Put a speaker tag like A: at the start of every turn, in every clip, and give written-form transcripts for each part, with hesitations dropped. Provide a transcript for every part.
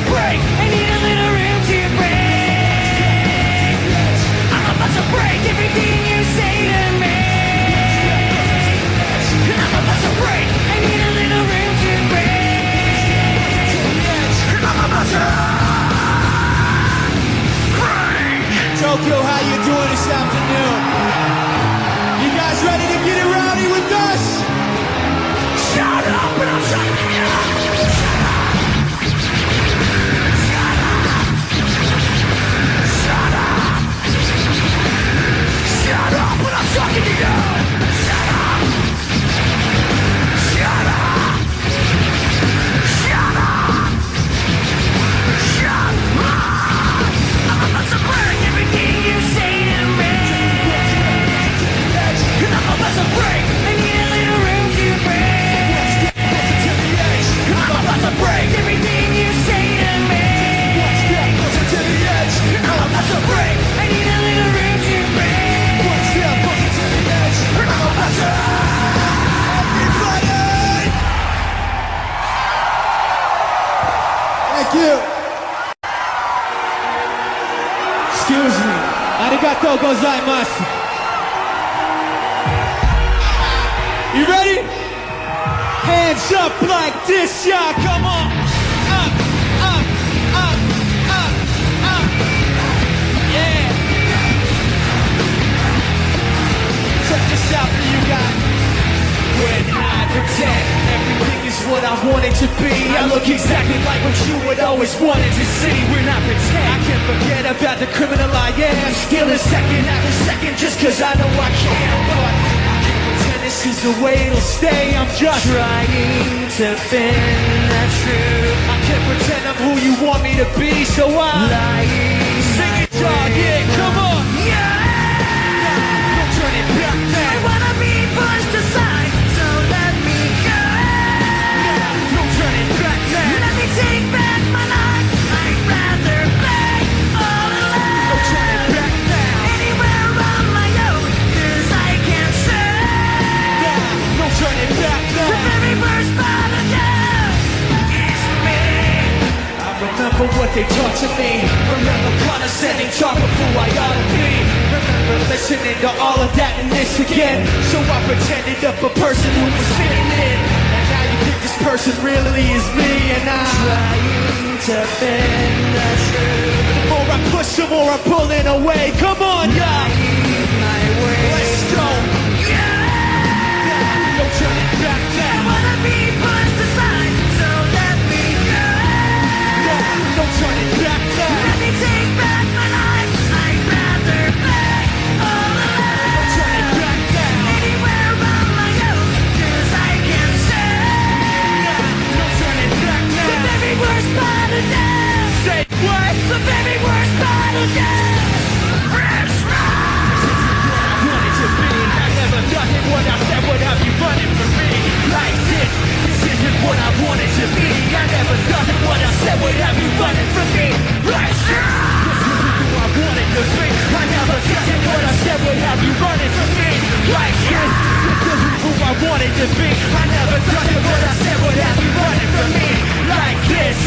A: break. I need a little room to break. I'm about to break everything you say to me. I'm about to break. I need a little room to break. I'm about to break.
B: Tokyo, how you doing this afternoon? You guys ready to get it rowdy with us?
A: Shut up and I'm talking to you. Shut up. Shut up. Shut up. Shut up when I'm talking to you. Shut up. Shut up. Shut up. Shut up. I'm about to break everything you say to me. And I'm about to break. I need a little room to break. I'm about to break everything you say to me. I'm about to break. I need a little room to break. I'm about to.
B: Everybody! Thank you. Excuse me. Arigatou gozaimasu. You ready? Hands up like this, y'all. Come on. Up, up, up, up, up. Yeah. Check this out for you guys. When I pretend everything is what I want it to be, I look exactly like what you would always wanted to see. We're not pretend. I can't forget about the criminal I am. Still a second after second just cause I know I can. But I can't pretend this is the way it'll stay. I'm just trying to find that truth. I can't pretend I'm who you want me to be, so I'm lying. Sing it, dog, yeah, come on. Yeah. Don't turn it back now.
A: I wanna be pushed aside, so let me go.
B: Don't turn it back now.
A: Let me take back my life. I'd rather play all alone.
B: Don't turn it back now.
A: Anywhere on my own, cause I can't say.
B: Don't turn it back now.
A: The very first part of love is me.
B: I remember what they taught to me. Remember condescending talk of who I ought to be. Remember listening to all of that and this again. So I pretended up a person who was fitting in. And now you think this person really is me. And I'm trying to bend the truth. The more I push, the more I'm pulling away. Come on, y'all.
A: My way.
B: Let's go.
A: Yeah.
B: Don't turn it back
A: I
B: now.
A: wanna be pushed aside, so let me go.
B: Don't turn it back now.
A: Let me take back my life. I'd rather play all alone.
B: Don't turn it back now.
A: Anywhere on my own, cause I can't say.
B: Don't turn it back
A: The
B: now.
A: very worst part of love.
B: Say what?
A: The very worst part of love. Is
B: Wanted to be. I never thought that what I said would have you running from me like this. This isn't what I wanted to be. I never thought that what I said would have you running from me like this. This isn't who I wanted to be. I never thought that what I said would have you running from me like this. This isn't who I wanted to be. I never thought that what I said would have you running from me like this.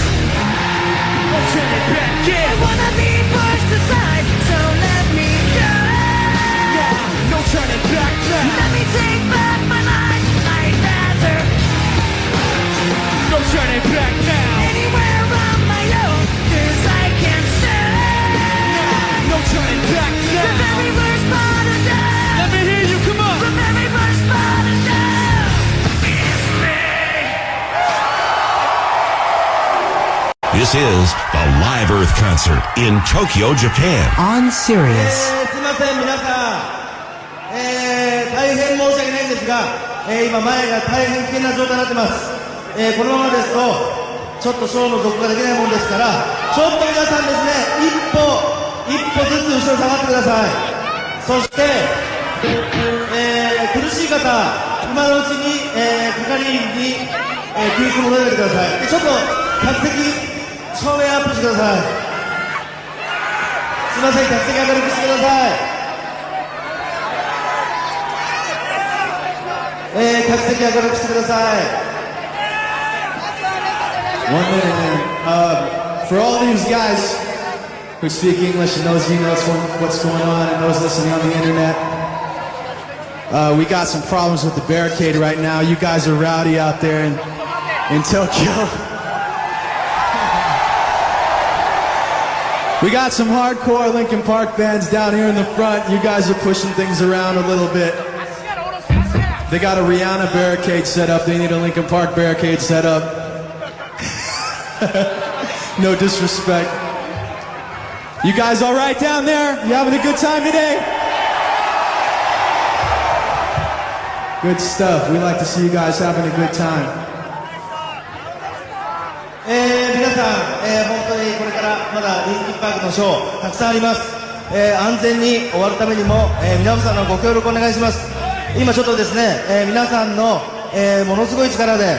B: Don't turn it back,
A: I
B: yeah.
A: wanna be pushed aside, so let me go.
B: Don't turn it back now.
A: Let me take back my life. I'd rather
B: Don't turn it back now.
A: anywhere on my own, cause I can't stay.
B: Don't turn it back
A: The
B: now.
A: very worst part of love.
B: Let me hear you, come on.
A: The very worst part of love is me.
C: This is the Live Earth concert in Tokyo, Japan.
D: On Sirius.
E: すいません皆さん、大変申し訳ないんですが、今前が大変危険な状態になってます、このままですとちょっとショーの続行ができないもんですから、ちょっと皆さんですね、一歩ずつ後ろ下がってください。そして、苦しい方、今のうちに、係員に、救出を求めてください。でちょっと客席照明アップしてください。すいません、客席明るくしてください。客席明るくしてください。One minute, man.
B: for all these guys who speak English and those of you know what's going on and those listening on the internet, we got some problems with the barricade right now. You guys are rowdy out there in Tokyo. We got some hardcore Linkin Park bands down here in the front. You guys are pushing things around a little bit. They got a Rihanna barricade set up. They need a Linkin Park barricade set up. No disrespect. You guys all right down there? You having a good time today? Good stuff. We like to see you guys having a good time.
E: 皆さん、本当にこれからまだリンキンパークのショーたくさんあります。安全に終わるためにも、皆さんのご協力お願いします。今ちょっとですね、皆さんの、ものすごい力で、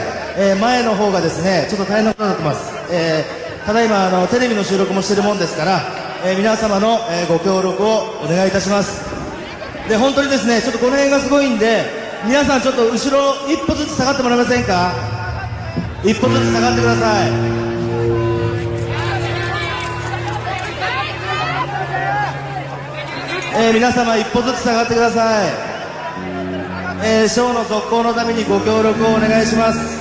E: 前の方がですねちょっと大変なことになってます。ただいまテレビの収録もしてるもんですから、皆様の、ご協力をお願いいたします。で本当にですねちょっとこの辺がすごいんで、皆さんちょっと後ろ一歩ずつ下がってもらえませんか。一歩ずつ下がってください。皆様一歩ずつ下がってください。ショーの続行のためにご協力をお願いします。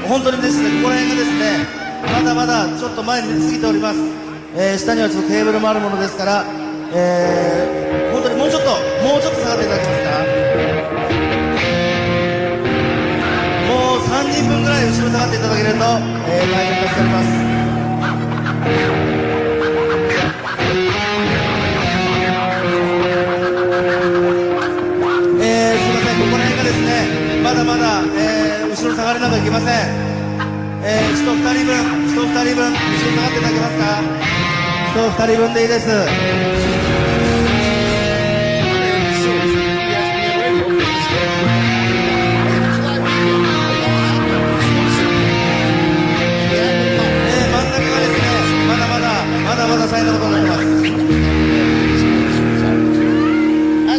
E: 本当にですね、ここら辺がですね、まだまだちょっと前に出過ぎております。下にはちょっとテーブルもあるものですから、本当にもうちょっと下がっていただけますか。もう3人分ぐらい後ろ下がっていただけると、大変助かります。すいません、ここら辺がですね、まだまだ、後ろ下がれなきゃいけません。人2人分後ろ下がっていただけますか。人2人分でいいです。真ん中がですね、まだまだ大変なことになります。は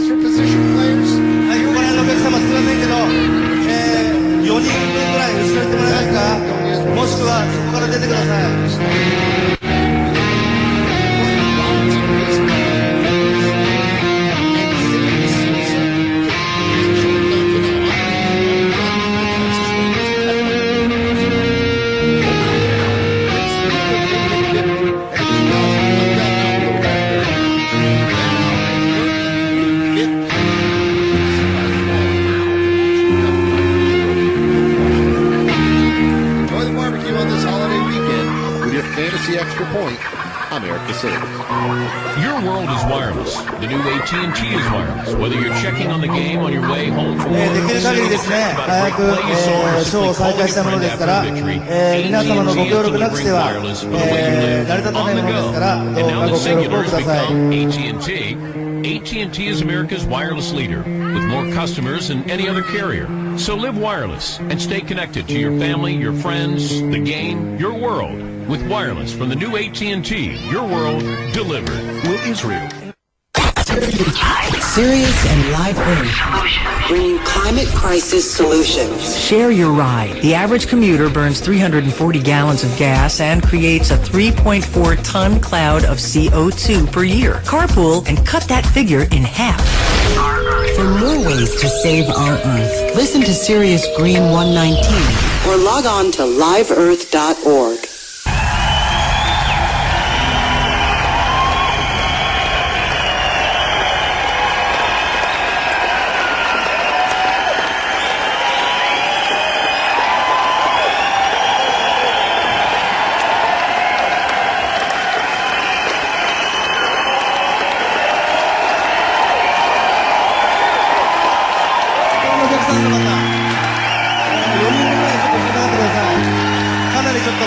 E: い、ここら辺のお客様すいませんけど、4人分ぐらい後ろに行ってもらえますか。もしくはそこから出てください。
D: Extra point, America Sales.
C: Your world is wireless. The new AT&T is wireless. Whether you're checking on the game on your way home from work,
E: できる限りですね、早く、ショーを再開したものですから、皆様のご協力なくしては、成り立たないものですから、どうかご協力をください。
C: AT&T is America's wireless leader, with more customers than any other carrier. So live wireless and stay connected to your family, your friends, the game, your world. With wireless from the new AT&T, your world delivered. Will Israel.
F: Serious and Live Earth, bringing climate crisis solutions. Share your ride. The average commuter burns 340 gallons of gas and creates a 3.4-ton cloud of CO2 per year. Carpool and cut that figure in half. For more ways to save our Earth, listen to Sirius Green 119 or log on to liveearth.org.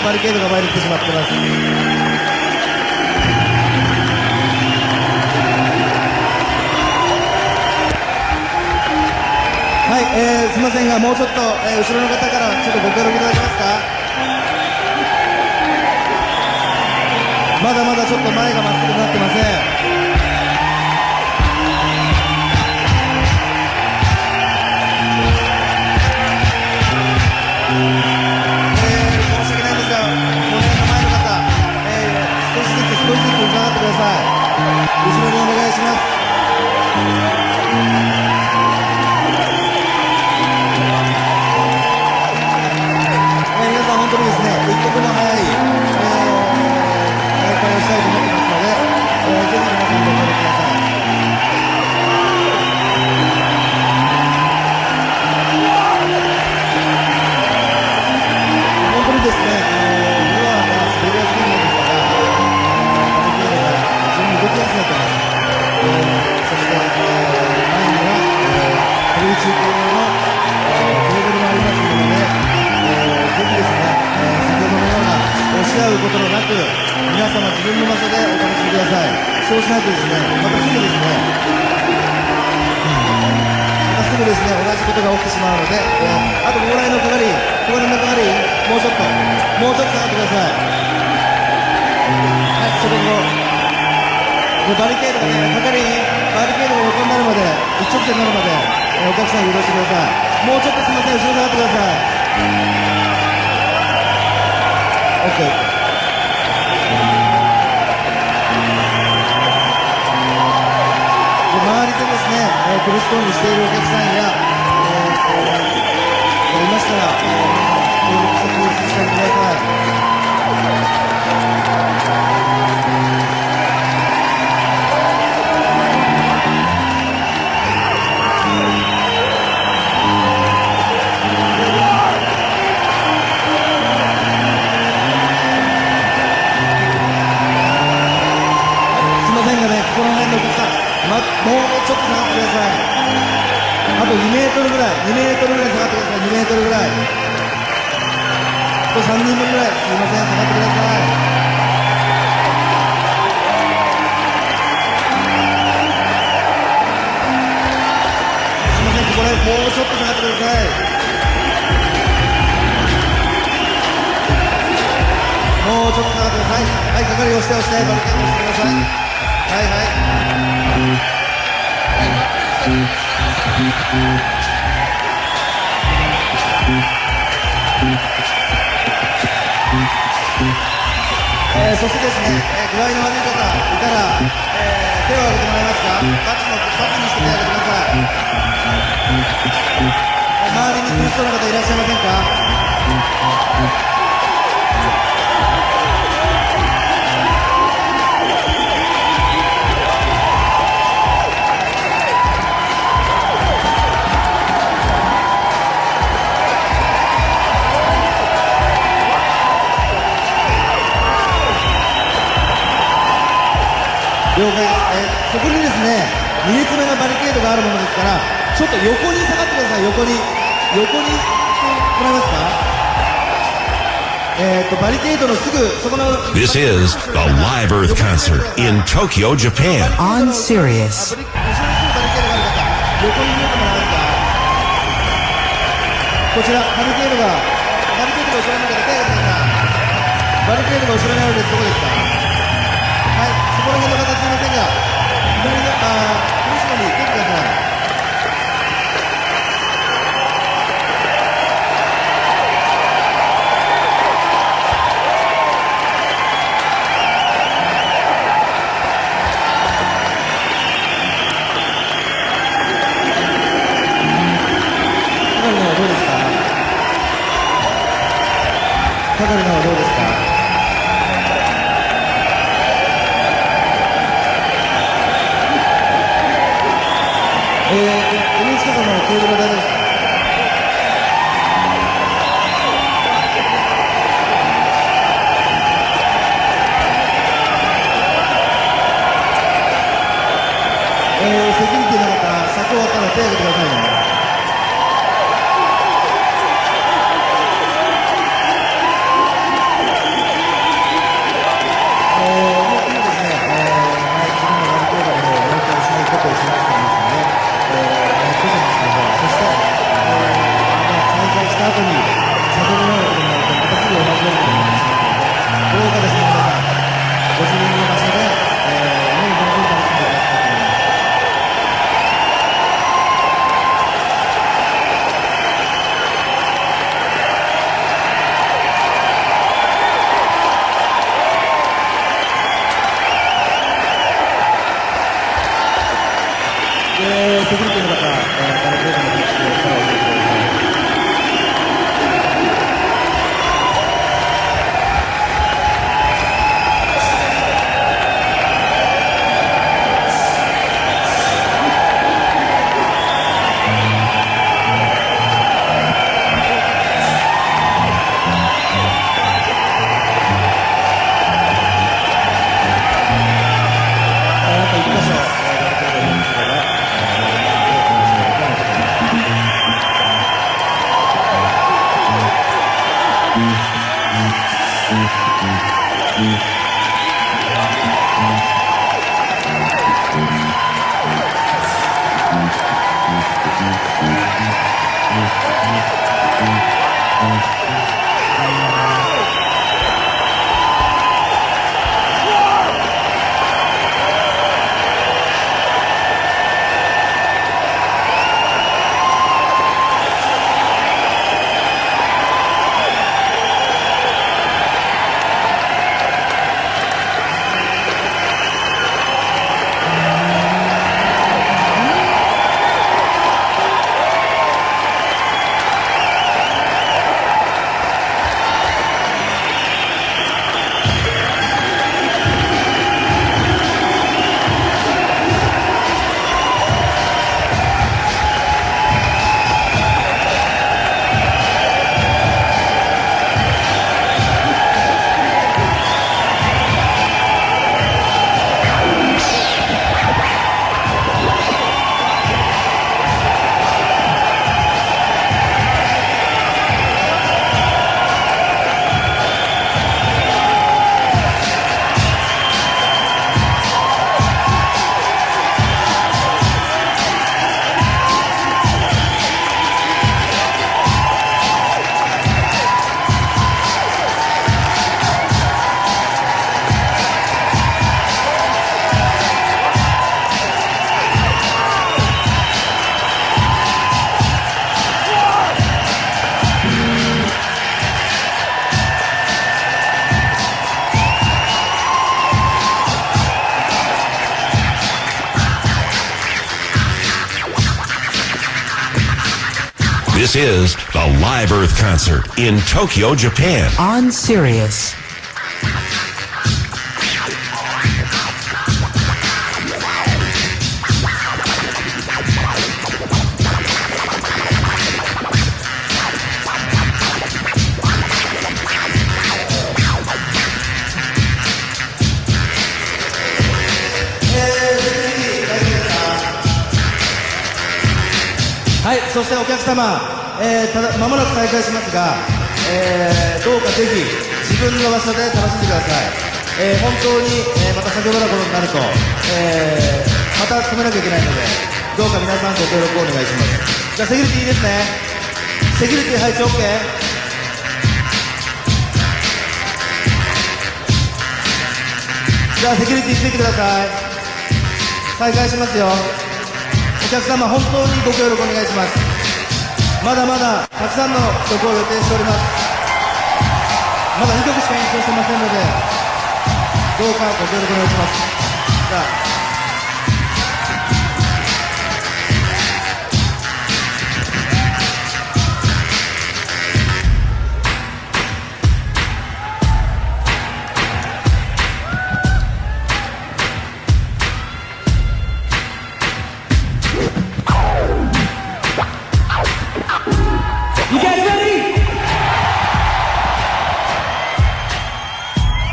E: バリケードが前に来てしまってます。はい、すみませんがもうちょっと、後ろの方からちょっとご協力いただけますか。まだまだちょっと前がまっすぐになってません。少しずつ伺ってください。後ろにお願いします。皆さん本当にですね、一刻も早い、大会をしたいと思ってますので、ぜひ皆さんご協力ください。本当にですね、フロアが滑りやすいものですから、動きやすくなってます。そして、前には、テレビ中継用のテーブルもありますので、ぜひですね、先ほどのような押し合うことのなく、皆様自分の場所でお楽しみください。そうしないとですね、またすぐですね、同じことが起きてしまうので、あと、往来の係、小金の係、もうちょっと下がってください。はい、それと、バリケードがね、バリケードが横になるまで、一直線になるまで、お客さん移動してください。もうちょっとすみません、後ろ下がってください。OK。周りでですね、苦しそうにしているお客さんや、いましたら、協力してください。この辺のお客さん、もうちょっと下がってください。あと2メートルぐらい、2メートルぐらい下がってください。2メートルぐらい。あと3人分ぐらい、すいません、下がってください。すいません、ここら辺もうちょっと下がってください。もうちょっと下がってください。はい、係を押して、バリケードしてください。はいはい。そしてですね、具合の悪い方いたら、手を挙げてもらえますか。バツにして手を挙げてください。周りに苦しそうな方いらっしゃいませんか。了解です。そこにですね、2列目のバリケードがあるものですから、ちょっと横に下がってください。横にもらえますか。バリケードのすぐそこの。
C: This is the Live Earth concert in Tokyo, Japan.
F: On Sirius.
E: 後ろにすぐバリケードがある方、横に見てもらえますか。こちらバリケードが後ろに向けて手を挙げてください。バリケードが後ろにあるんです。どこですか。はい、そこら辺の方すみませんが、左の後ろに出てください。うですか？NHK さんのケーブルは大丈夫ですか？セキュリティの方、柵終わったら手を挙げてくださいね。セキュリティの方、バラケードの設置からお願いします。
G: This is the Live Earth Concert in Tokyo, Japan.
F: On Sirius.
E: はい、そしてお客様、まもなく再開しますが、どうかぜひ自分の場所で楽しんでください。本当に、また先ほどのことになると、また止めなきゃいけないので、どうか皆さんご協力をお願いします。じゃあセキュリティいいですね。セキュリティ配置 OK？ じゃあセキュリティついてください。再開しますよ。お客様本当にご協力お願いします。まだまだたくさんの曲を予定しております。まだ2曲しか演奏してませんので、どうかご協力お願いします。じゃあ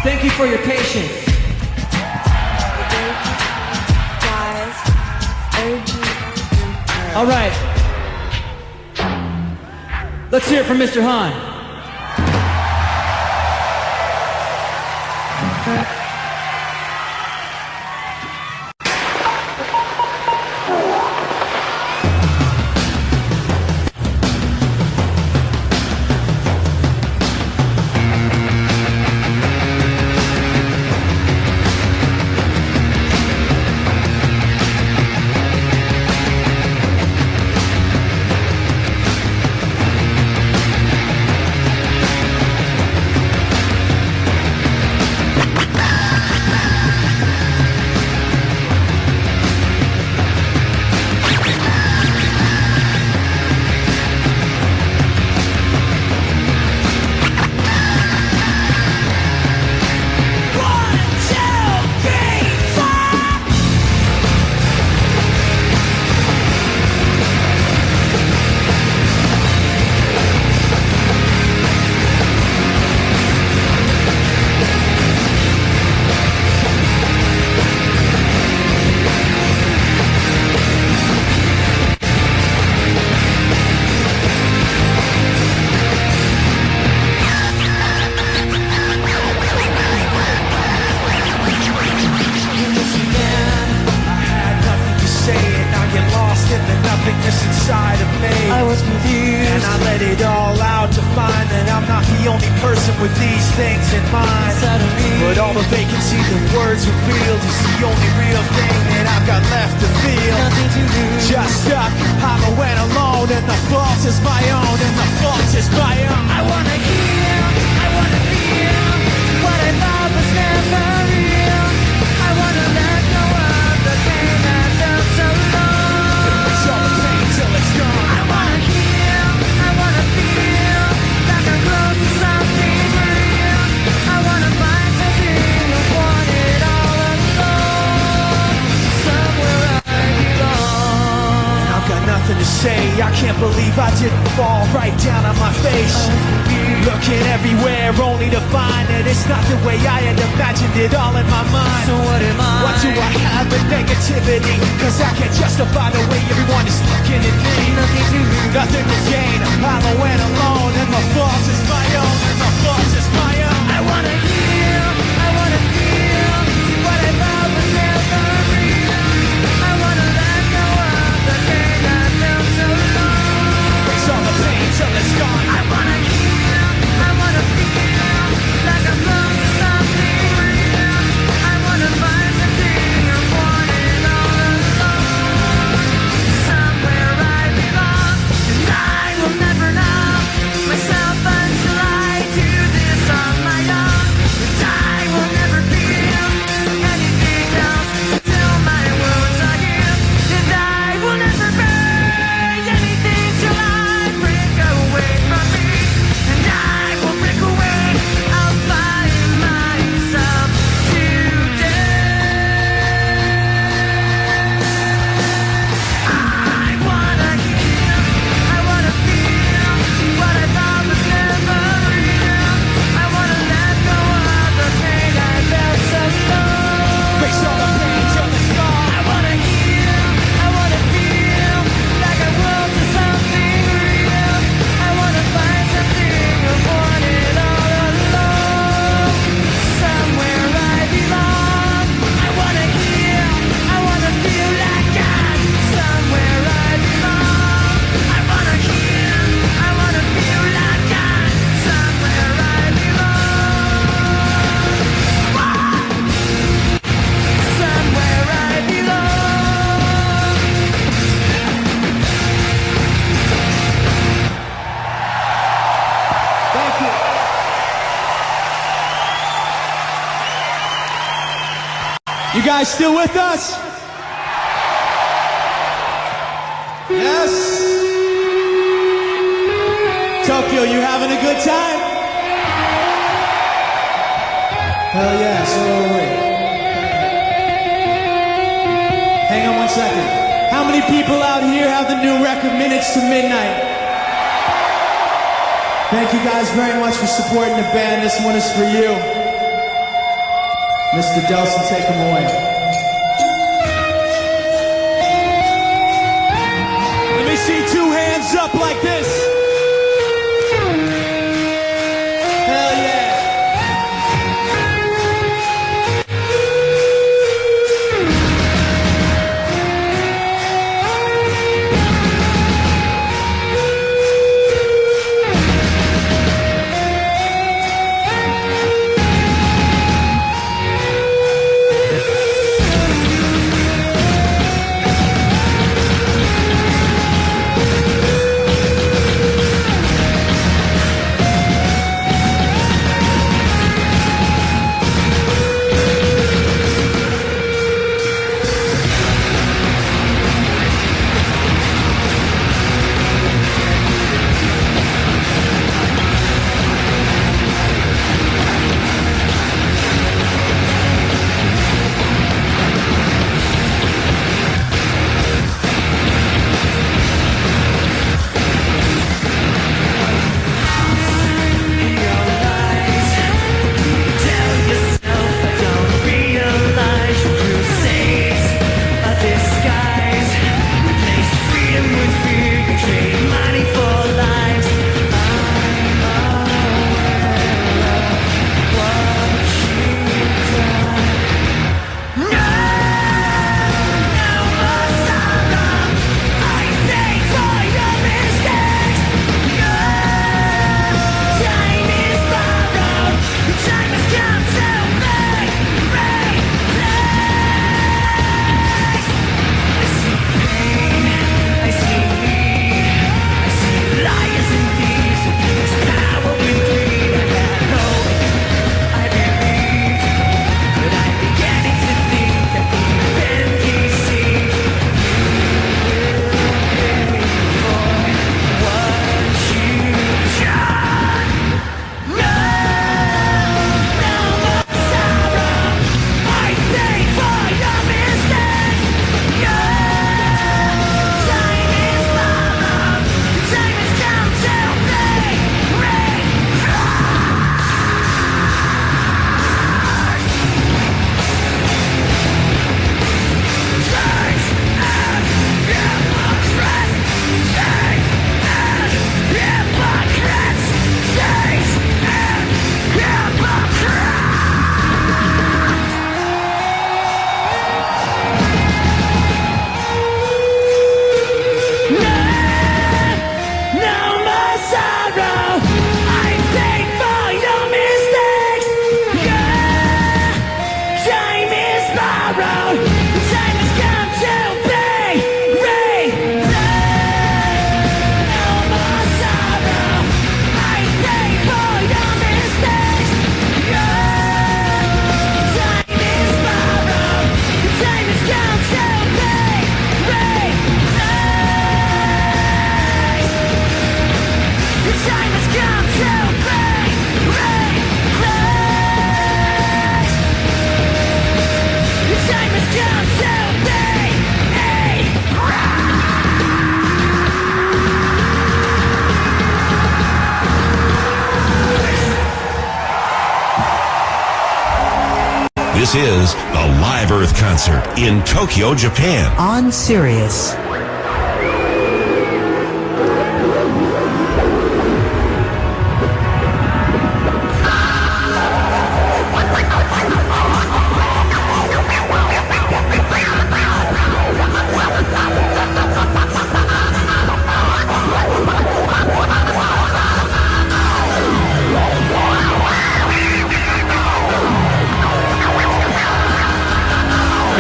B: Thank you for your patience. All right. Let's hear it from Mr. Hahn.
E: You guys still with us? Yes? Tokyo, you having a good time? Hell yeah, so are we. Hang on one second. How many people out here have the new record Minutes to Midnight? Thank you guys very much for supporting the band. This one is for you.
B: Mr. Delson, take him away. Let me see 2 hands up like this. Hell yeah.
G: This is the Live Earth concert in Tokyo, Japan.
F: On Sirius.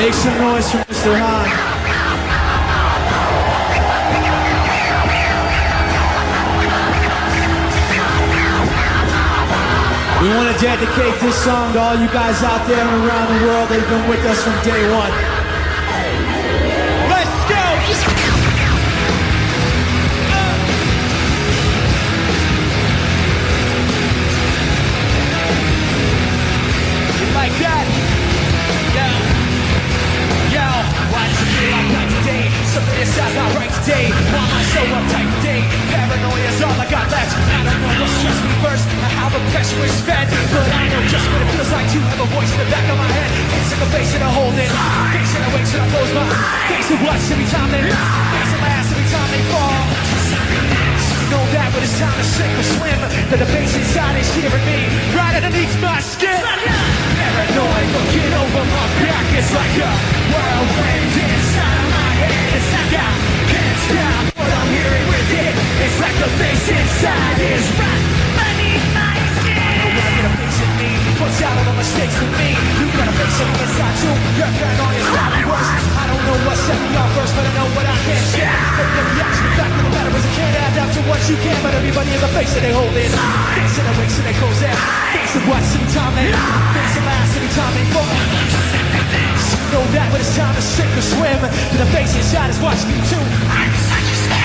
B: Make some noise for Mr. Hahn. We want to dedicate this song to all you guys out there and around the world that have been with us from day one. Let's go! Like that? Yo, why does it feel like night today? Something inside not right today. Why am I so uptight today? Paranoia's all I got left. I don't know what stressed me first or how the pressure is fed, but I know just what it feels like to have a voice in the back of my head it watch every time they face it last every time they fall. You know that when it's time to sink or swim, that the bass inside is hearing me right underneath my skin. Paranoid looking over my back, it's like a whirlwind inside of my head. It's like I can't stop what I'm hearing with it. It's like the bass inside is right beneath my skin. I know I get a face in me, puts out all the mistakes with me. You got a face on the inside too, you're paranoid, it's not worse. I don't know what set me off first, but I know what I can't share. But the reaction, the fact of the matter is it can't add up to what you can. But everybody has a face that they hold in, face that they wakes and they close in, face that watch every time they face that last every time they fall. You know that when it's time to sink or swim, that the face inside is watching you too.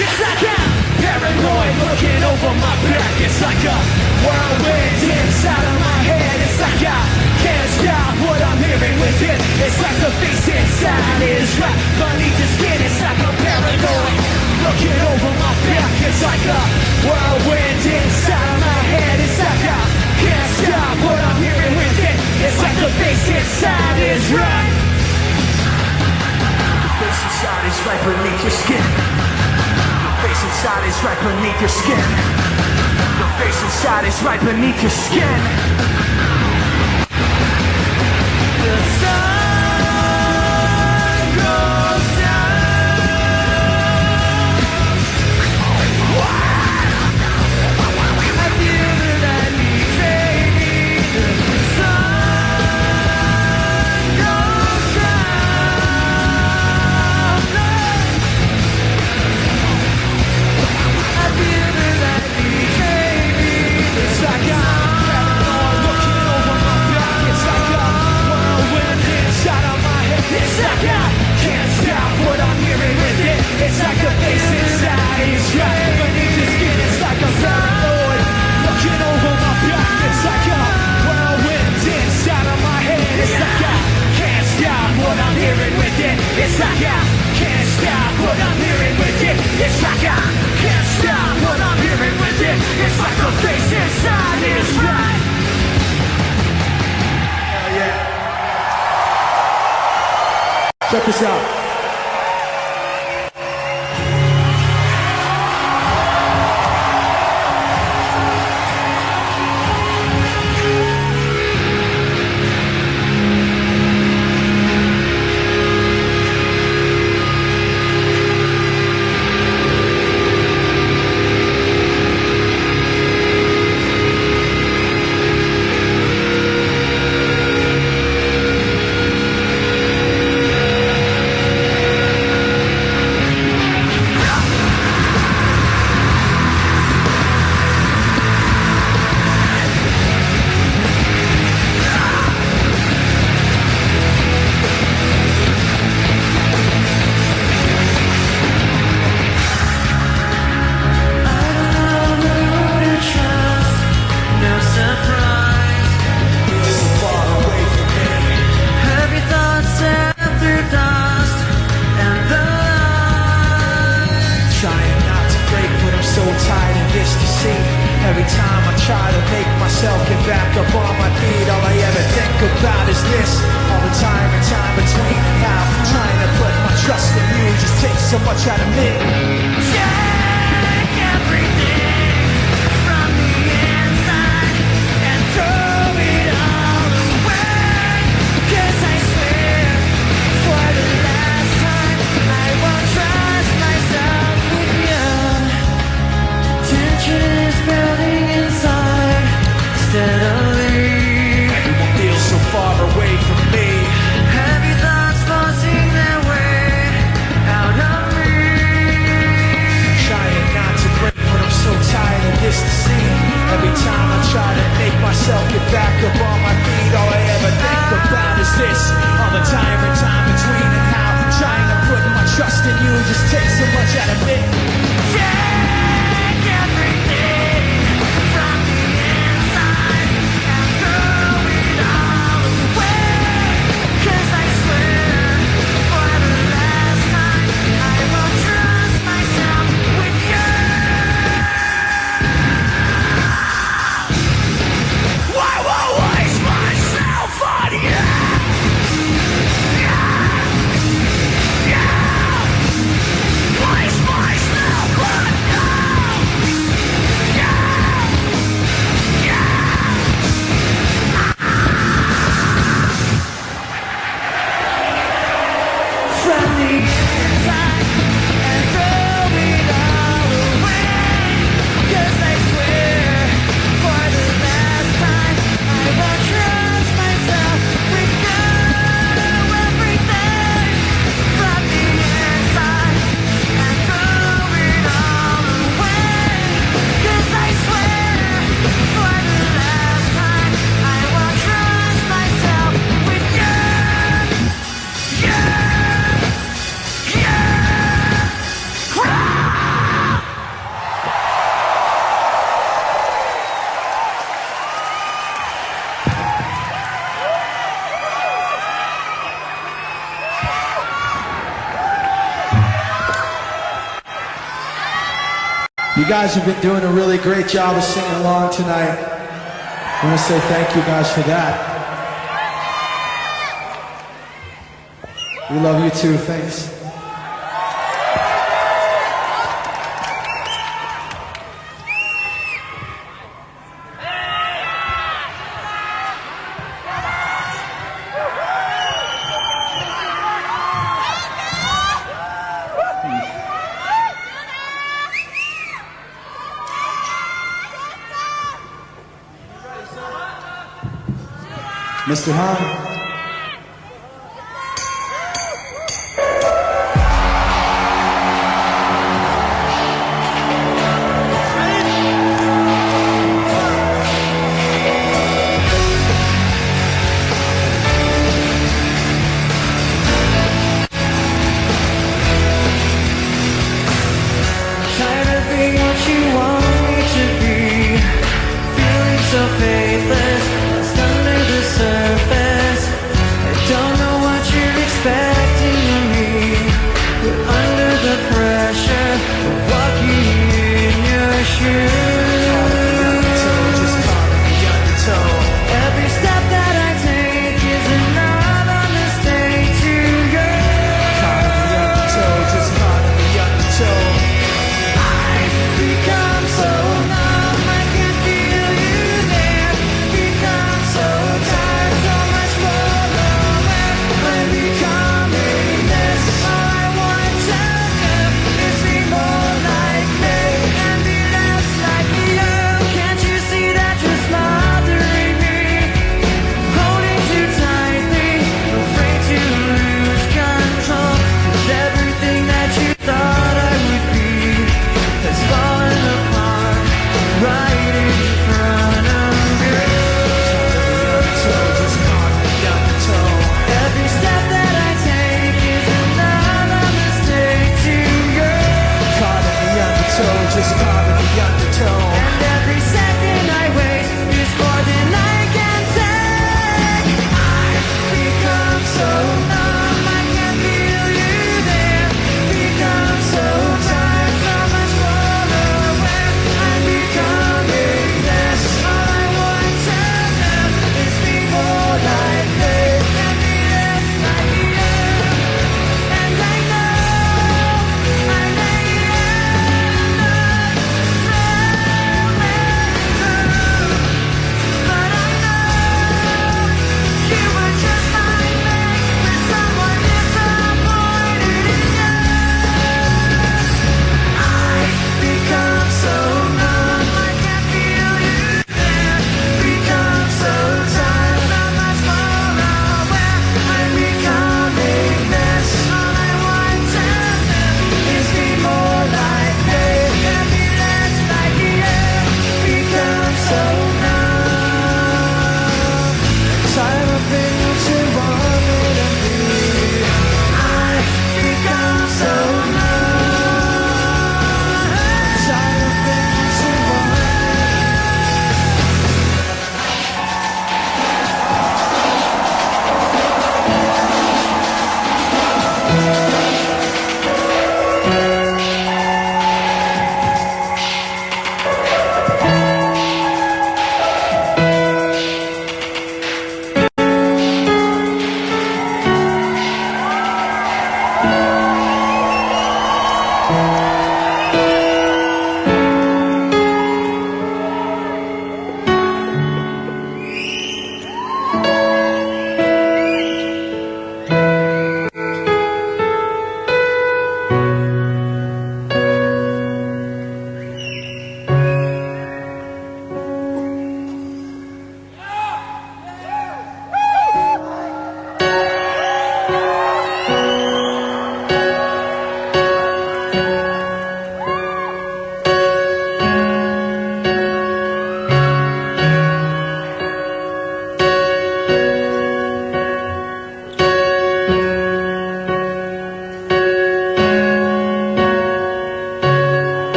B: It's like I'm paranoid looking over my back. It's like a whirlwind inside of my head. It's like I can't stop what I'm hearing with it. It's like the face inside is right beneath the skin. It's like I'm paranoid looking over my back. It's like a whirlwind inside of my head. It's like I can't stop what I'm hearing with it. It's like the face inside is right. The face inside is right beneath your skin. The face inside is right beneath your skin. The face inside is right beneath your skin. The sun goes down. I feel that I need baby. The sun goes down. I feel that I need baby. It's like I'm paranoid looking over my back. It's like a whirlwind inside of my head. It's like I can't stop what I'm hearing with it. It's like the face inside is right beneath the skin. It's like I'm paranoid looking over my back. It's like a whirlwind inside of my head. It's like I can't stop what I'm hearing with it. It's like I can't stop what I'm hearing with it. It's like I can't stop what I'm hearing with it. It's like the face inside is right. Hell yeah. Check this out. Every time I try to make myself get back up on my feet, all I ever think about is this. All the time and time between and how trying to put my trust in you just takes so much out of me. Take everything from the inside and throw it all away. 'Cause I swear for the last time I won't trust myself with you. Tension is building inside steadily. Everyone feels so far away from me. Heavy thoughts forcing their way out of me. Trying not to break, but I'm so tired of this deceit. Every time I try to make myself get back up on my feet, all I ever think about is this. All the time and time between and how trying to put my trust in you just takes so much out of me. Take everything from the inside and throw it all away. 'Cause I swear for the last time I won't trust myself with you. I won't waste myself on you. Yeah. You guys have been doing a really great job of singing along tonight. I want to say thank you guys for that. We love you too, thanks. Mr. Hahn.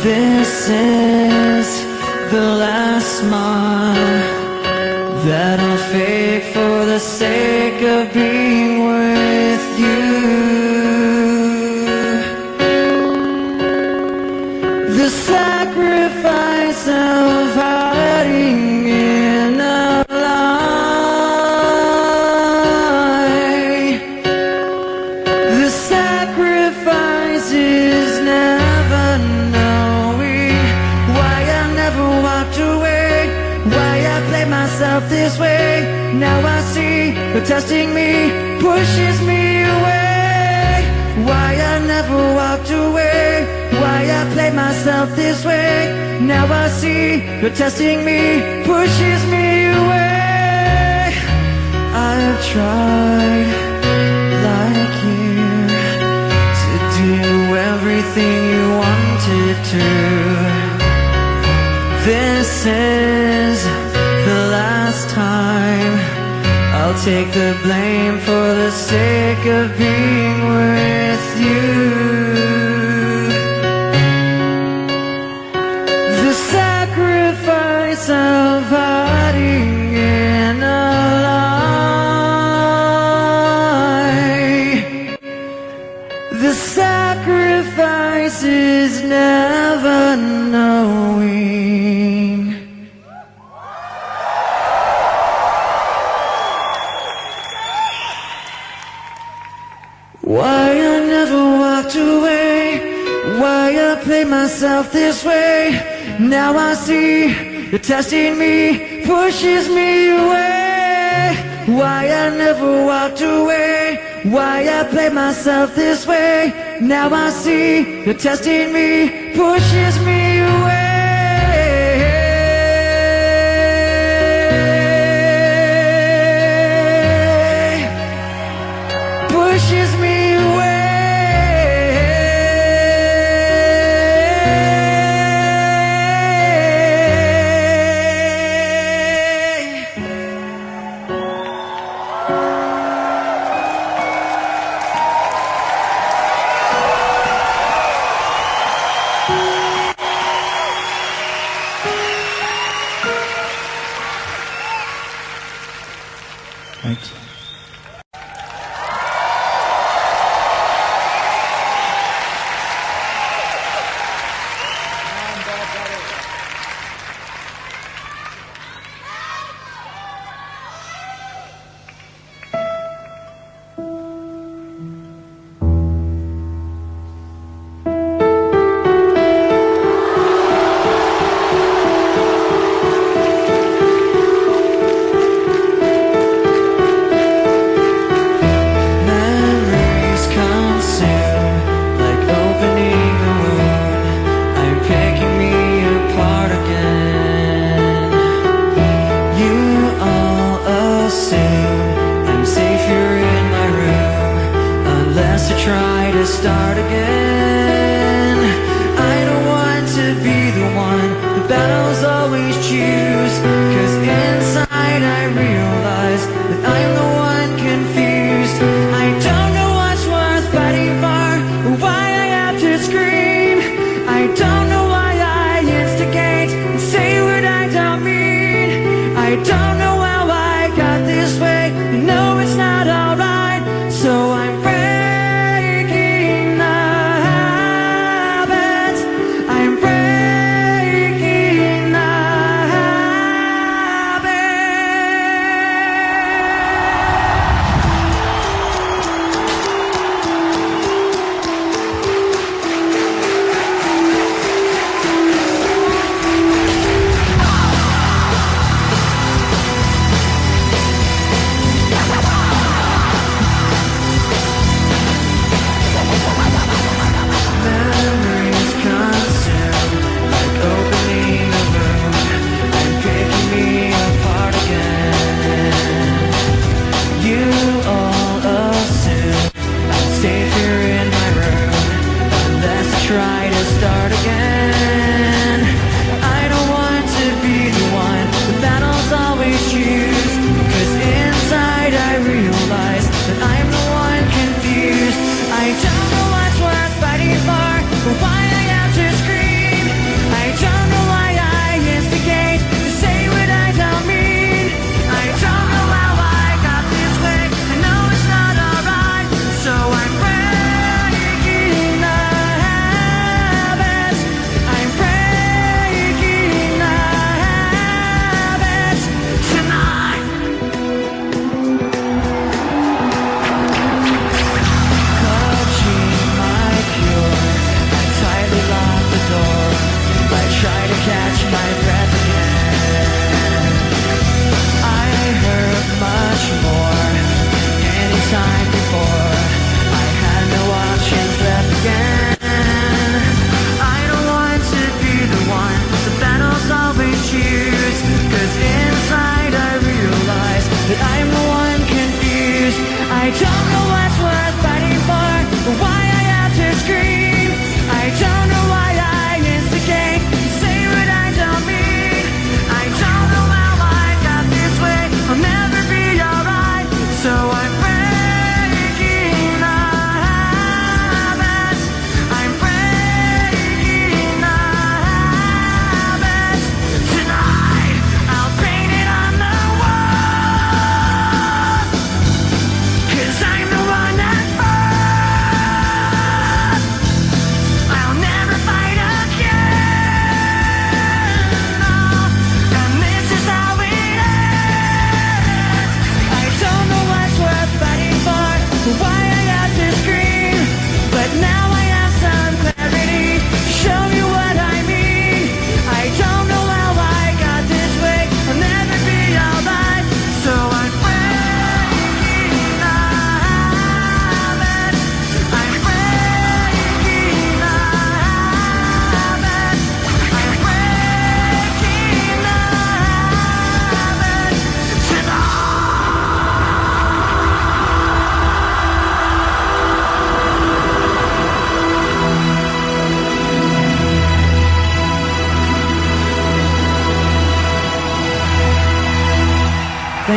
H: This is the last smile
F: sake of being with you. The sacrifice of hiding in a lie. The sacrifice is never knowing why I never walked away, why I played myself this way. Now I see the testing me pushes me away. Why I never walked away, why I played myself this way. Now I see you're testing me, pushes me away. I've tried like you to do everything you wanted to. This is the last time I'll take the blame for the sake of being with you. The sacrifice of hiding in a lie. The sacrifice is never knowing. Why I never walked away, why I played myself this way. Now I see you're testing me, pushes me away. Why I never walked away, why I played myself this way. Now I see you're testing me, pushes me away. Pushes me away. Thanks. Try to start again. I don't want to be the one the battles always choose, 'cause inside I realize that I'm the one confused. I don't know what's worth fighting for, or why I have to scream. I don't know why I instigate and say what I don't mean. I don't know how I got this way, you know it's not alright. So I'm breaking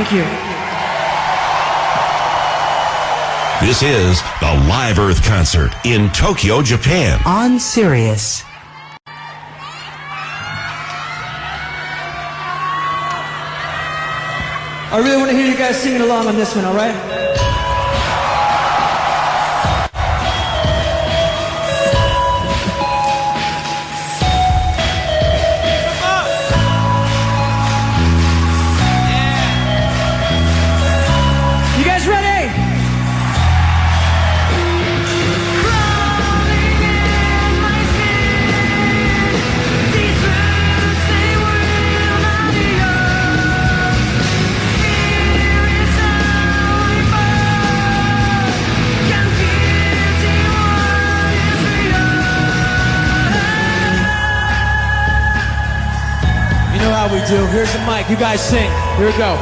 F: Thank you.
G: This is the Live Earth Concert in Tokyo, Japan.
H: On Sirius.
F: I really want to hear you guys singing along on this one, all right? You guys ready? How we do. Here's the mic. You guys sing. Here we go.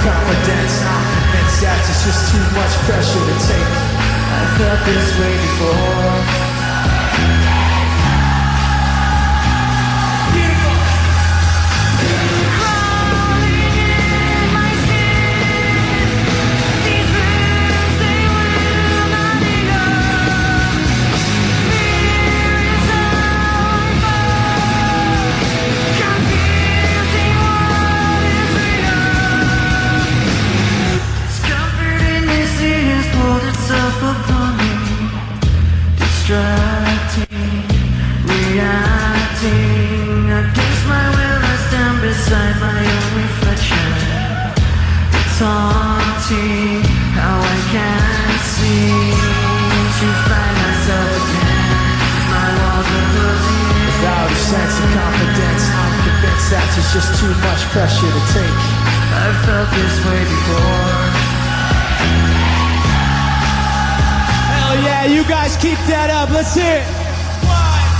F: Confidence, I'm convinced that it's just too much pressure to take. I felt this way before. Beautiful. Crawling in my skin. These rooms, they will not enough. Fear is all above. Confusing what is real. Pulled itself upon me, distracting, reacting against my will. I stand beside my own reflection, taunting how I can't seem to find myself again. My walls are closing in. Without a sense of confidence, I'm convinced that it's just too much pressure to take. I've felt this way before. Yeah, you guys keep that up. Let's hear it. 1,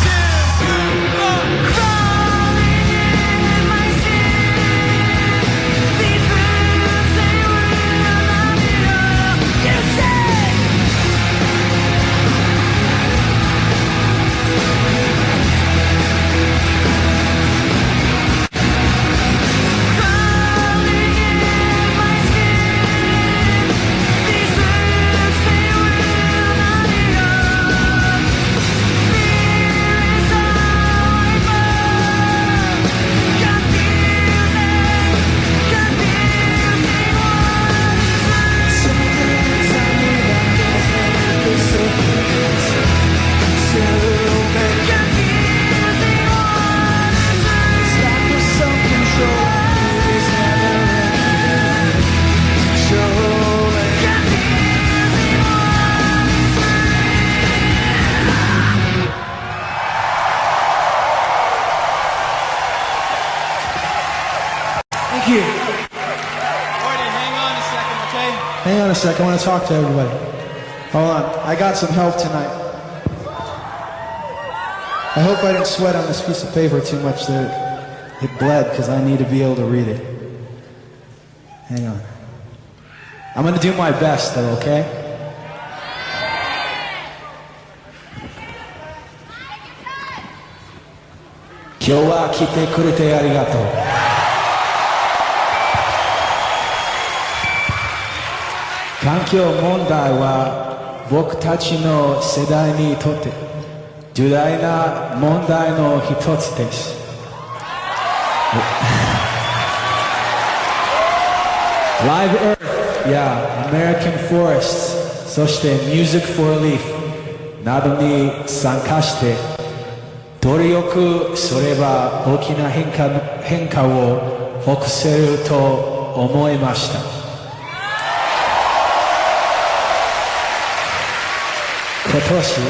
F: 2, 3, 4. Crawling in my skin. These rooms, they will not enough. You say. Crawling in my skin. These rooms, they will. Thank you.
B: Gordy, hang on a second, okay?
I: Hang on a second, I want to talk to everybody. Hold on, I got some help tonight. I hope I didn't sweat on this piece of paper too much that it bled, because I need to be able to read it. Hang on. I'm going to do my best though, okay? Kyowa kite kurete arigatou. Kankyo mondai wa boku tachi no sedai ni totte judai na mondai no hitotsu desu. Live Earth, yeah, American forests, そして Music for a Leaf などに参加して努力すれば大きな変化を起こせると思いました。今年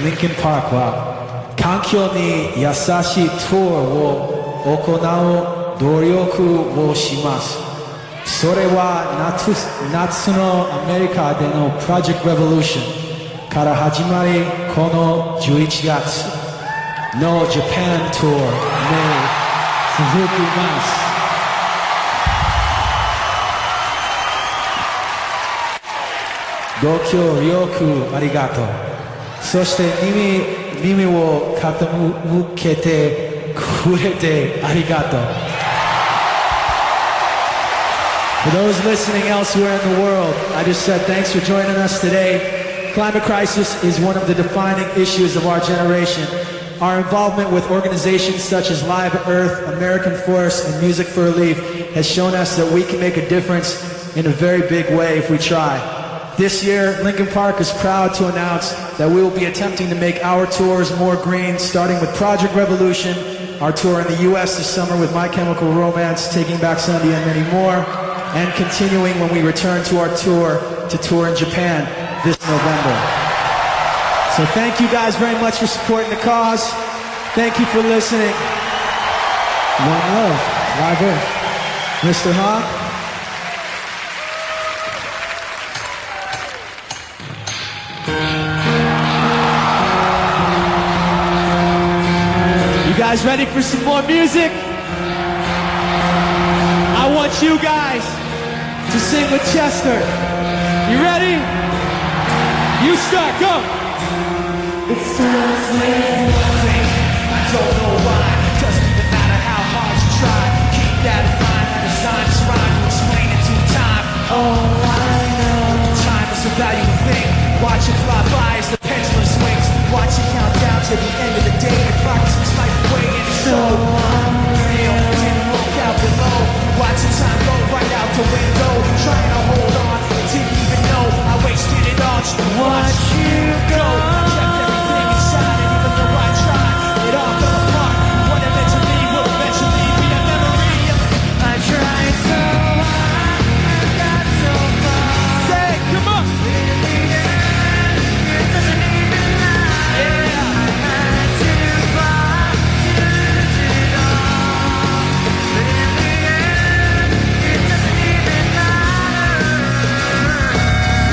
I: Linkin Park は環境に優しいツアーを行う努力をします。それは夏のアメリカでのプロジェクトレボリューションから始まり、この11月のジャパンツアーに続きます。ご協力ありがとう。そして耳を傾けてくれてありがとう。For those listening elsewhere in the world, I just said thanks for joining us today. Climate crisis is one of the defining issues of our generation. Our involvement with organizations such as Live Earth, American Forest, and Music for Relief has shown us that we can make a difference in a very big way if we try. This year, Linkin Park is proud to announce that we will be attempting to make our tours more green, starting with Project Revolution, our tour in the U.S. this summer with My Chemical Romance, Taking Back Sunday, and many more, and continuing when we return to our tour to tour in Japan this November. So thank you guys very much for supporting the cause. Thank you for listening. One love, Live Earth. Mr. Hahn?
B: You guys ready for some more music? I want you guys to sing with Chester. You ready? You start, go! It starts with one thing, I don't know why. Doesn't even matter how hard you try. Keep that in mind, I designed this rhyme to explain it to time. Oh, I know time is a valuable thing. Watch it fly by as the pendulum swings. Watch it count down to the end of the day. The clock is like way and so unreal. Didn't look out below. Watch the time go right out the window. Trying to hold on, didn't even know I wasted it all just to watch you go. Kept everything inside, and even though I tried, it all fell apart. What it meant to me will eventually be a memory. I tried so hard, I got so far. Say, come on. In the end, it doesn't even matter. Yeah. I had to fight to lose it all. But in the end, it doesn't even matter.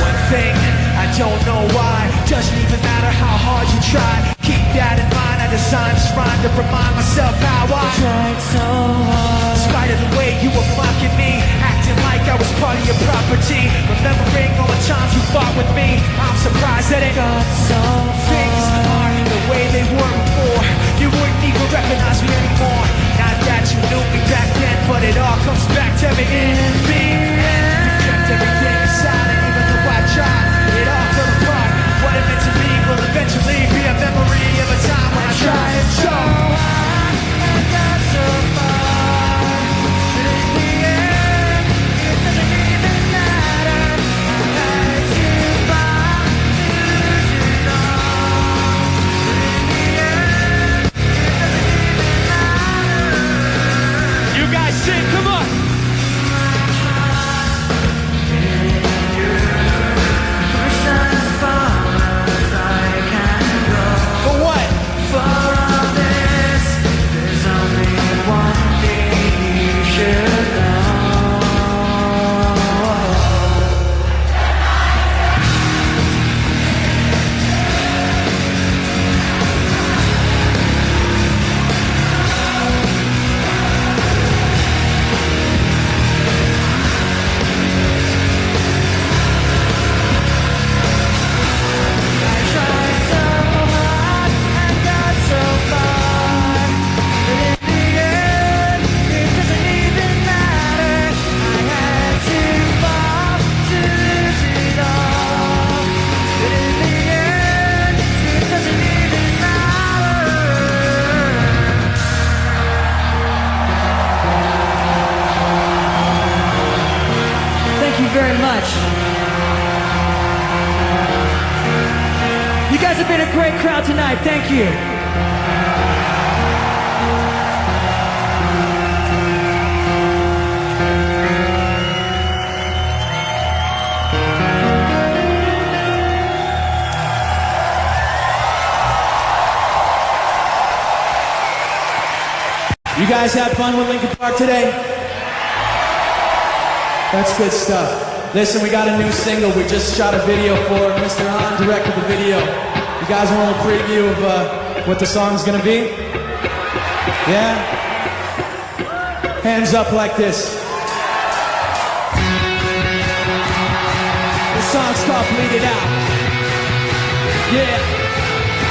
B: One thing, I don't know why. Doesn't even matter how hard you try. Keep that in mind. I designed this rhyme to remind myself how I tried so hard. In spite of the way you were mocking me, acting like I was part of your property, remembering all the times you fought with me. I'm surprised that it got so far. Things aren't the way they were before. You wouldn't even recognize me anymore. Not that you knew me back then, but it all comes back to me in the end. You kept everything inside, and even though I tried, it all fell apart. What it meant to me will eventually be a memory of a time when I tried so hard and got so far. But in the end, it doesn't even matter. I had to fight to lose it all. But in the end, it doesn't even matter. You guys sing, come on. For what? For all this, there's only one thing you should know. I tried so hard and got so far, but in the end, it doesn't even matter. I had to fall to lose it all, but in the end, it doesn't even matter. Thank you very much. You guys have been a great crowd tonight. Thank you. You guys had fun with Linkin Park today?
I: That's good stuff. Listen, we got a new single we just shot a video for. Mr. Hahn directed the video. You guys want a preview of what the song's gonna be? Yeah? Hands up like this. The song's called Bleed It Out.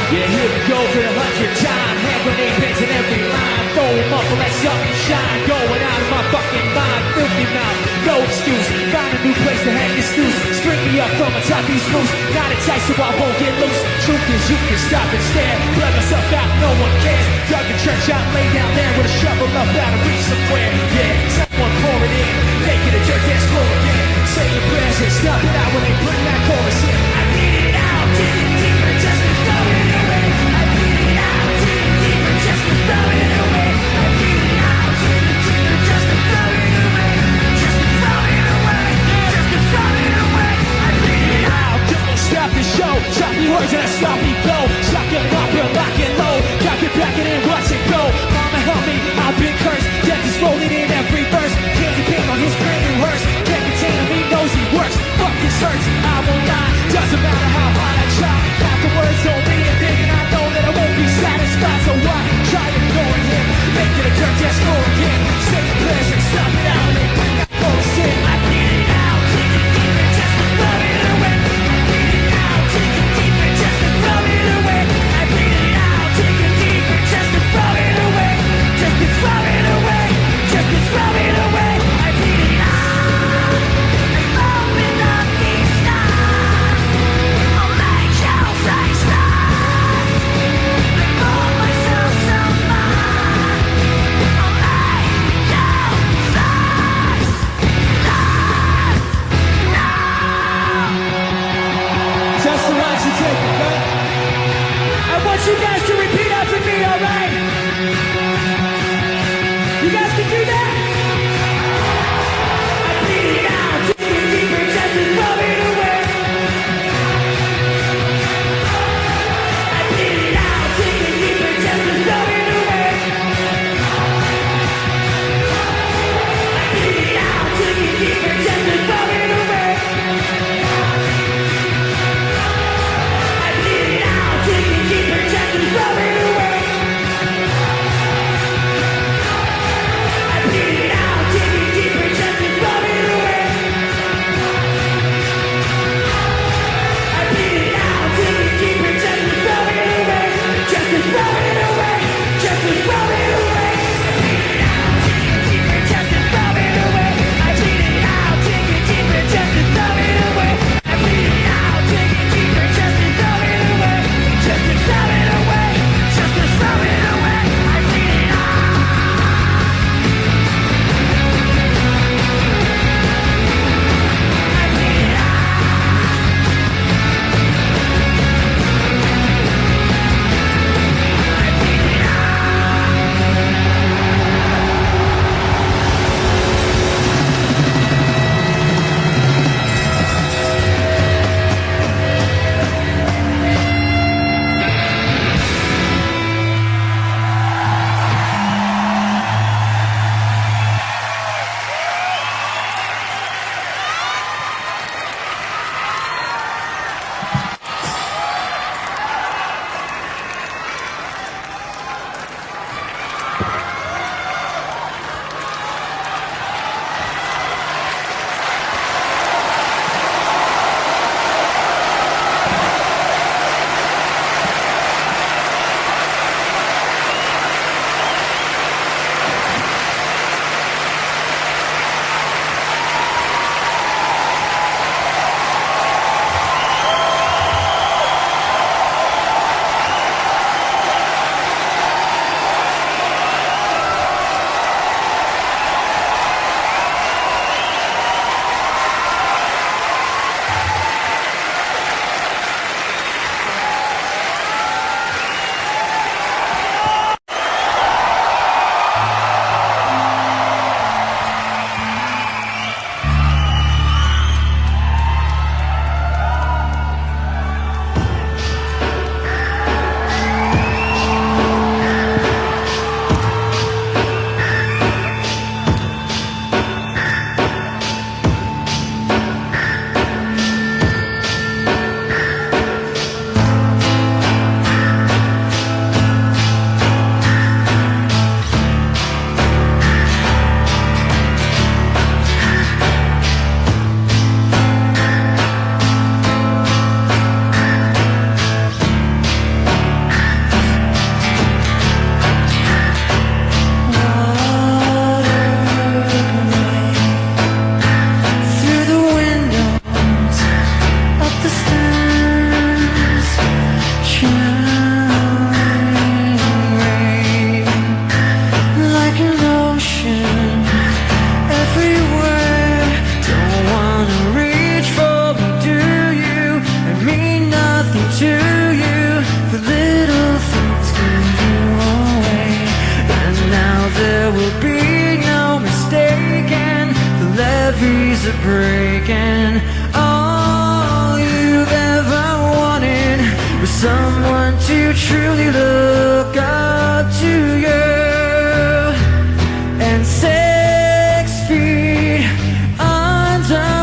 B: Yeah, here we go for the 100th time. Hand grenade bends in every line. Throw 'em up and let something shine. Going out of my fucking mind. Filthy mouth, no excuse. Find a new place to hang this noose. String me up from atop these roofs. Not tight so I won't get loose. Truth is you can stop and stare. Blood myself out, no one cares. Dug a trench out, lay down there with a shovel up out of reach somewhere. Yeah, someone pour it in. Make it a dirt dance floor again. Say your prayers and stop it out when they bring that chorus in. I bleed it out, dig it deeper, just to throw it away. I bleed it out, dig it deeper, just to throw it away. I bleed it out, dig it deeper, just to throw it away. Just to throw it away, just to throw it away. I bleed it out, don't stop the show. Choppy words and I stop me go. Shotgun up and lock and low. Got it back and then watch it go. Mama help me, I've been cursed. Death is rolling in every verse. Candy paint on his brand new hearse. Can't contain him, he knows he works. Fuck this hurts.
F: breaking. All you've ever wanted was someone to truly look up to you. And 6 feet underwater,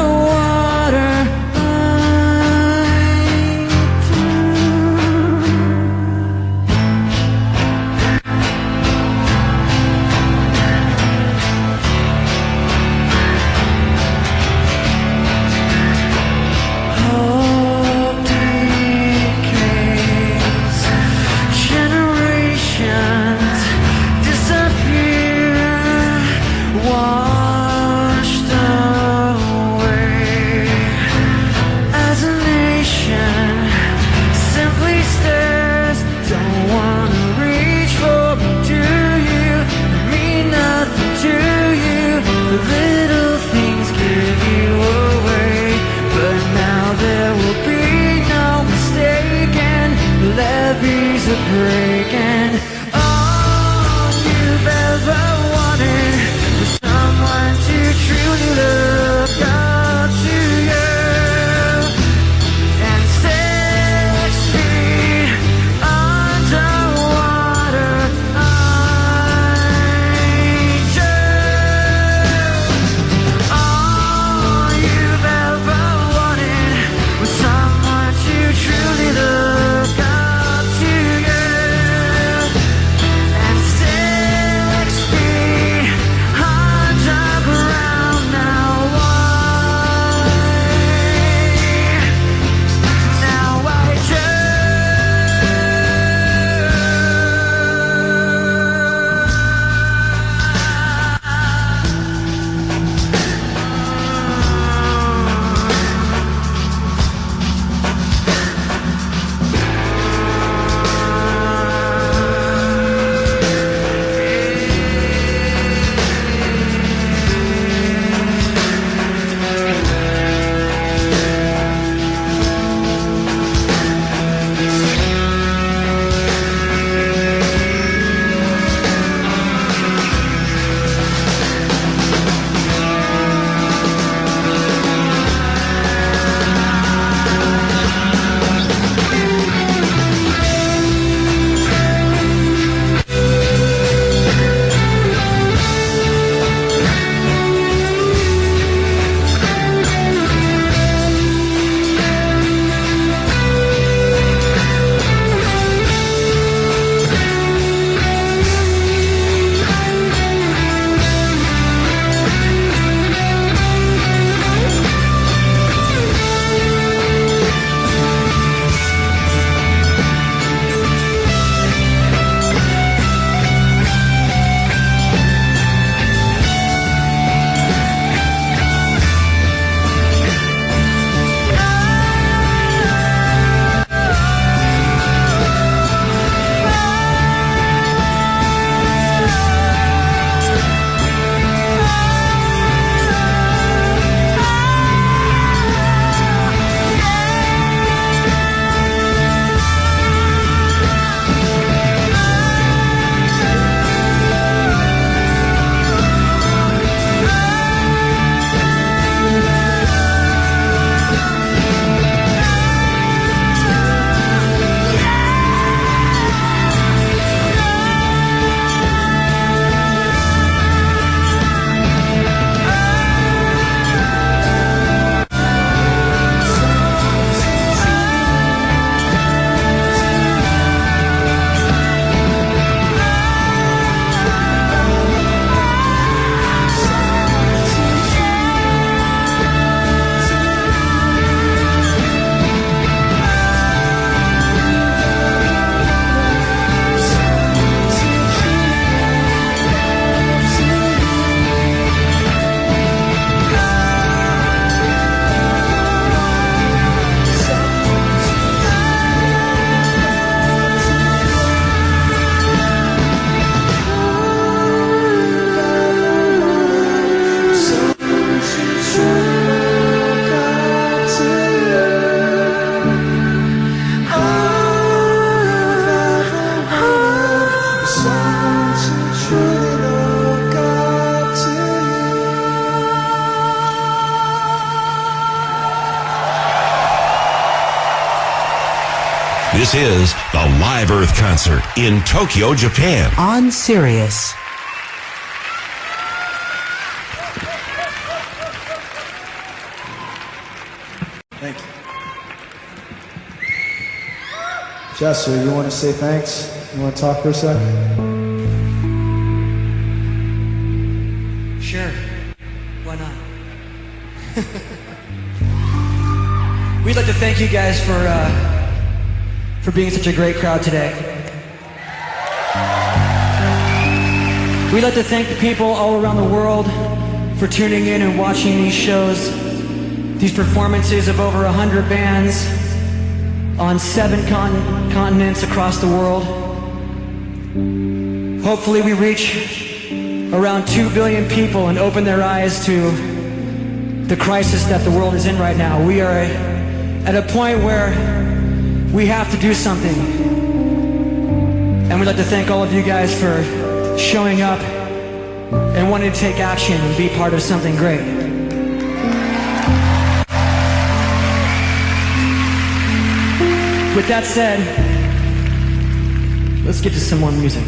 G: This is the Live Earth Concert in Tokyo, Japan.
F: On Sirius.
E: Thank you.
I: Jester, you want to say thanks? You want to talk for a second?
F: Sure. Why not? We'd like to thank you guys for being such a great crowd today. We'd like to thank the people all around the world for tuning in and watching these shows, these performances of over 100 bands on 7 continents across the world. Hopefully we reach around 2 billion people and open their eyes to the crisis that the world is in right now. We are at a point where we have to do something. And we'd like to thank all of you guys for showing up and wanting to take action and be part of something great. With that said, let's get to some more music.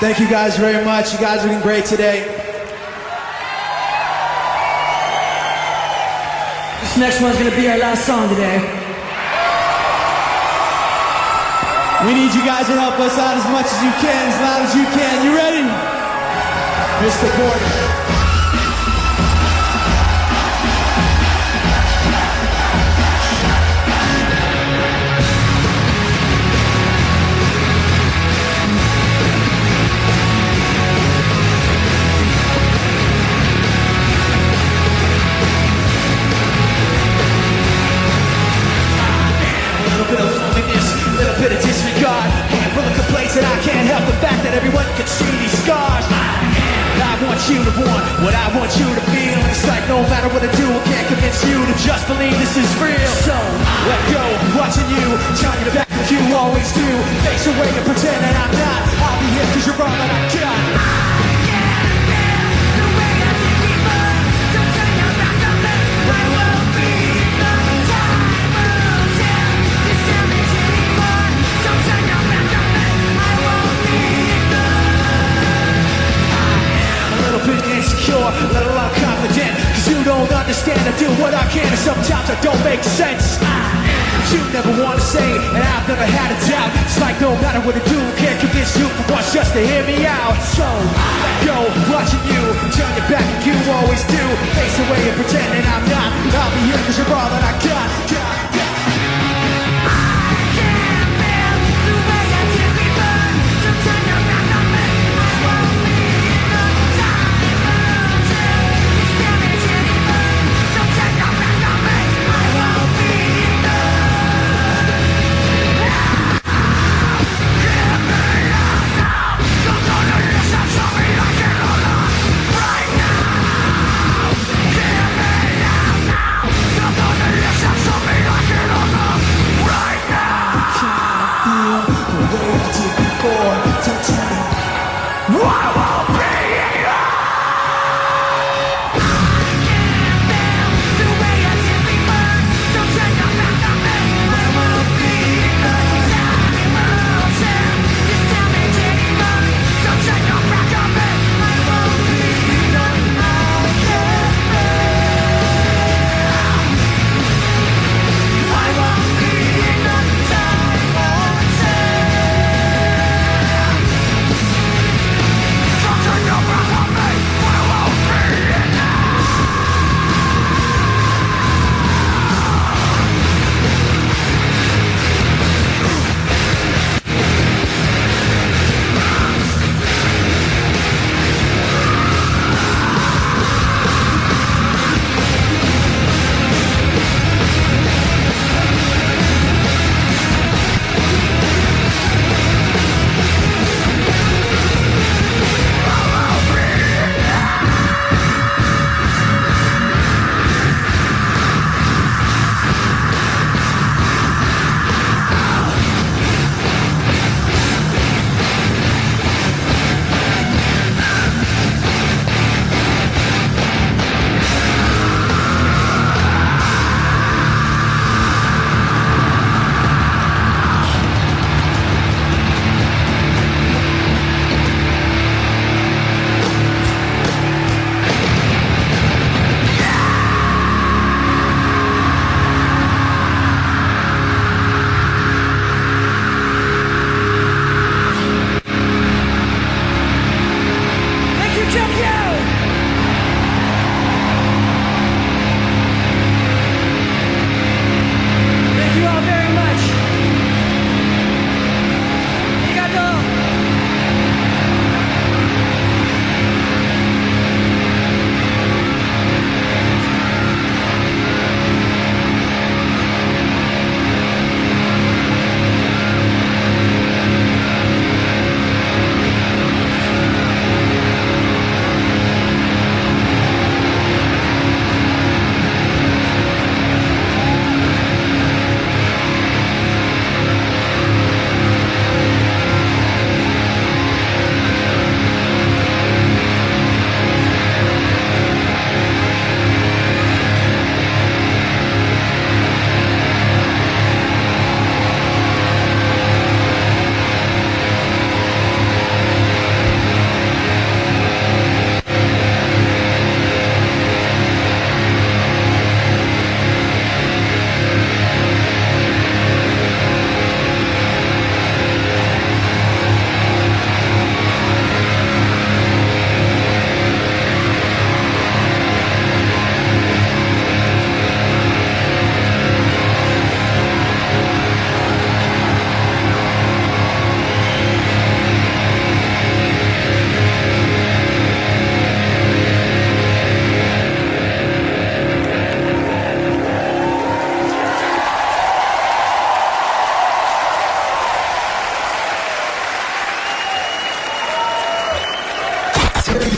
B: Thank you guys very much. You guys are doing great today.
F: next one's gonna be our last song today.
B: We need you guys to help us out as much as you can, as loud as you can. You ready? Mr. Porter. Bit of disregard, handful of complaints that I can't help the fact that everyone can see these scars. I want you to want what I want you to feel. It's like no matter what I do, I can't convince you to just believe this is real. So let go, watching you, turn your back like you always do. Face away and pretend that I'm not. I'll be here cause you're all that I got. Insecure, a little unconfident, cause you don't understand. I do what I can and sometimes I don't make sense. You never wanna say it, and I've never had a doubt. It's like no matter what I do, I can't convince you for once just to hear me out. So let go, watching you, turn your back like you always do. Face away and pretend that I'm not. I'll be here cause you're all that I got.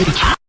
A: Papercut.